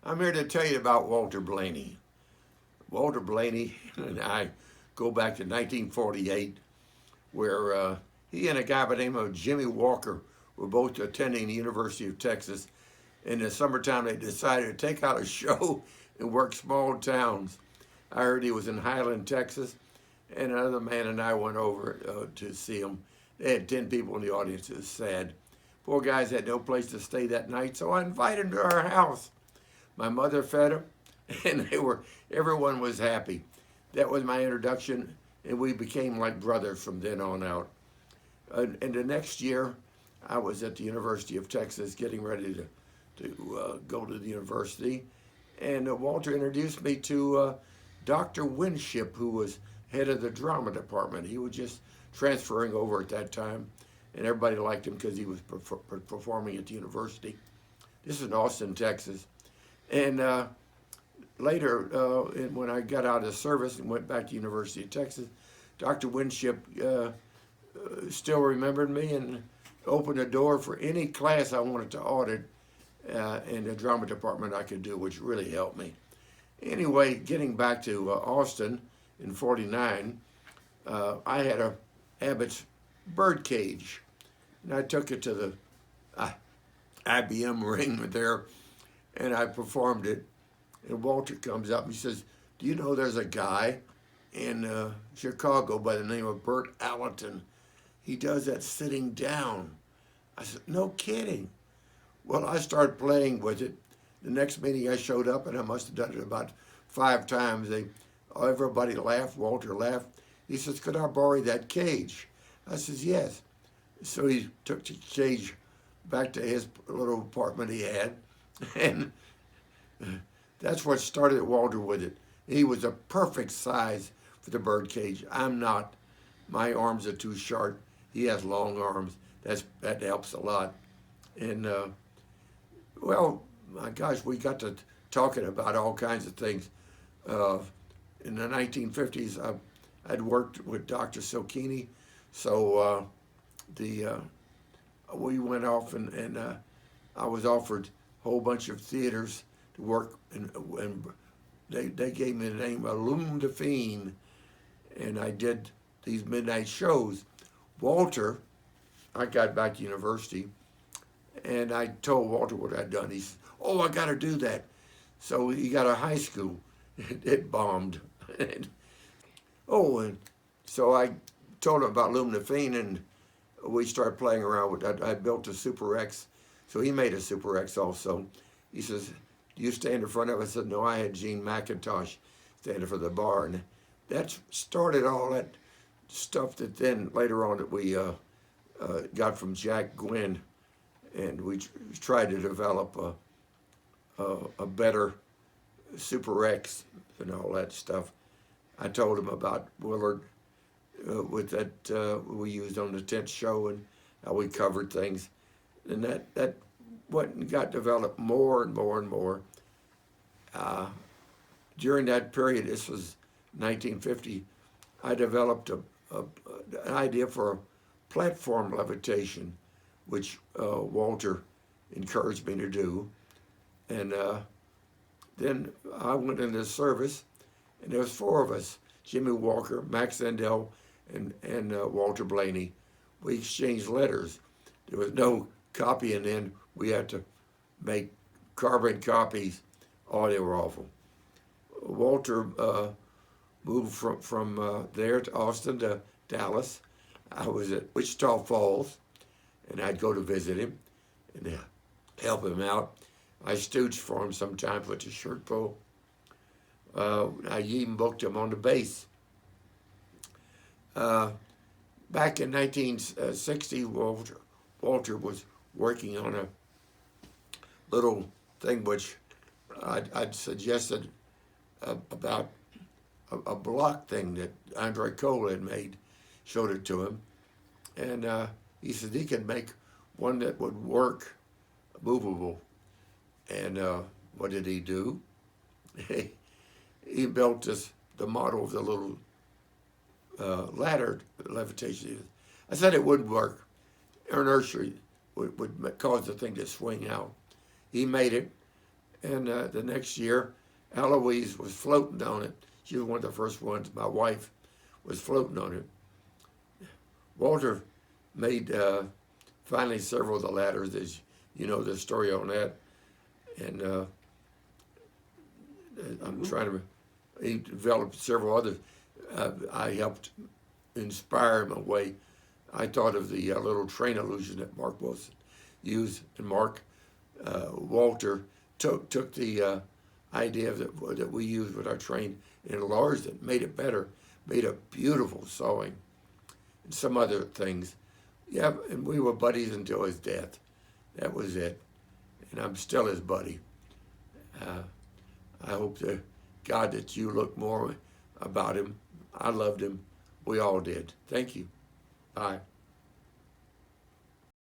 I'm here to tell you about Walter Blaney. Walter Blaney and I go back to 1948, where he and a guy by the name of Jimmy Walker were both attending the University of Texas. In the summertime, they decided to take out a show and work small towns. I heard he was in Highland, Texas, and another man and I went over to see him. They had 10 people in the audience. It was sad. Poor guys had no place to stay that night, so I invited them to our house. My mother fed them, and everyone was happy. That was my introduction, and we became like brothers from then on out. And the next year, I was at the University of Texas getting ready to go to the university, and Walter introduced me to Dr. Winship, who was head of the drama department. He was just transferring over at that time, and everybody liked him because he was performing at the university. This is in Austin, Texas. And later, when I got out of service and went back to the University of Texas, Dr. Winship still remembered me and opened a door for any class I wanted to audit in the drama department I could do, which really helped me. Anyway, getting back to Austin in '49, I had a Abbott's bird cage, and I took it to the IBM ring there, and I performed it. And Walter comes up and he says, "Do you know there's a guy in Chicago by the name of Bert Allerton? He does that sitting down." I said, "No kidding." Well, I started playing with it. The next meeting I showed up, and I must have done it about 5 times. Everybody laughed. Walter laughed. He says, "Could I borrow that cage?" I says, "Yes." So he took the cage back to his little apartment he had, and that's what started Walter with it. He was a perfect size for the bird cage. I'm not. My arms are too short. He has long arms. That helps a lot. And well, my gosh, we got to talking about all kinds of things. In the 1950s, I'd worked with Dr. Silkini, so we went off and I was offered a whole bunch of theaters to work, and they gave me the name of Lume de Fiend, and I did these midnight shows. Walter, I got back to university, and I told Walter what I'd done. He said, "Oh, I got to do that." So he got a high school. It bombed. And so I told him about Lume de Fiend, and we started playing around with that. I built a Super X, so he made a Super X also. He says, "Do you stand in front of it?" I said, "No, I had Gene McIntosh standing for the bar." And that started all that stuff that then later on that we got from Jack Gwynn, and we tried to develop a better Super X and all that stuff. I told him about Willard with that we used on the 10th show and how we covered things. And that went and got developed more and more and more. During that period, this was 1950, I developed an idea for platform levitation, which Walter encouraged me to do. And then I went into service, and there was 4 of us: Jimmy Walker, Max Zendel, and Walter Blaney. We exchanged letters. There was no copying in. We had to make carbon copies. Oh, they were awful. Walter moved from there to Austin to Dallas. I was at Wichita Falls, and I'd go to visit him and help him out. I stooged for him sometimes with the shirt pull. I even booked him on the bass. Back in 1960, Walter was working on a little thing which I'd suggested about a block thing that Andre Cole had made, showed it to him, and he said he could make one that would work, movable. And what did he do? He built the model of the little ladder levitation. I said it wouldn't work. Inertia would cause the thing to swing out. He made it, And the next year, Eloise was floating on it. She was one of the first ones. My wife was floating on it. Walter made finally several of the ladders, as you know the story on that. And I'm trying to, he developed several others. I helped inspire him away. I thought of the little train illusion that Mark Wilson used, and Walter took the idea that we used with our train and enlarged it, made it better, made a beautiful sewing, and some other things. Yeah, and we were buddies until his death. That was it. And I'm still his buddy. I hope to God that you look more about him. I loved him. We all did. Thank you. Bye.